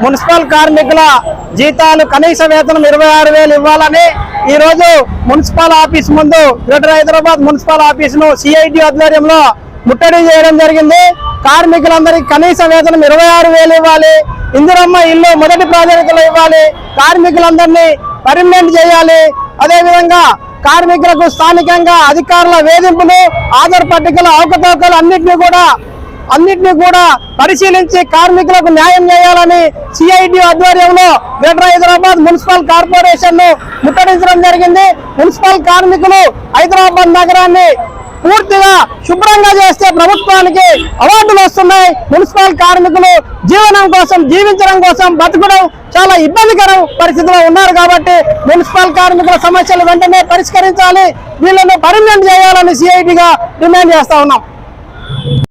Municipal కార్మికుల జీతాలు కనీస వేతనం 26,000 ఇవ్వాలని ఈ రోజు మున్సిపల్ ఆఫీస్ ముందు గ్రేటర్ హైదరాబాద్ మున్సిపల్ ఆఫీస్ ను సిఐటి ఆధ్వర్యంలో ముట్టడి చేయడం జరిగింది. కార్మికులందరికీ కనీస వేతనం 26,000 ఇవ్వాలి, ఇందిరమ్మ ఇల్లు మొదటి ప్రాధాన్యతలో ఇవ్వాలి, కార్మికులందరినీ పర్మనెంట్ చేయాలి. అదేవిధంగా కార్మికులకు స్థానికంగా అధికారుల వేధింపులు, ఆధార్ పట్టికల అవకతవకలు అన్నిటినీ కూడా పరిశీలించి కార్మికులకు న్యాయం చేయాలని సిఐటి ఆధ్వర్యంలో గ్రేటర్ హైదరాబాద్ మున్సిపల్ కార్పొరేషన్ ను ముట్టడించడం జరిగింది. మున్సిపల్ కార్మికులు హైదరాబాద్ నగరాన్ని పూర్తిగా శుభ్రంగా చేస్తే ప్రభుత్వానికి అవార్డులు వస్తున్నాయి. మున్సిపల్ కార్మికులు జీవించడం కోసం బతకడం చాలా ఇబ్బందికర పరిస్థితిలో ఉన్నారు కాబట్టి మున్సిపల్ కార్మికుల సమస్యలు వెంటనే పరిష్కరించాలి, వీళ్ళను పర్మనెంట్ చేయాలని సిఐటిగా డిమాండ్ చేస్తా ఉన్నాం.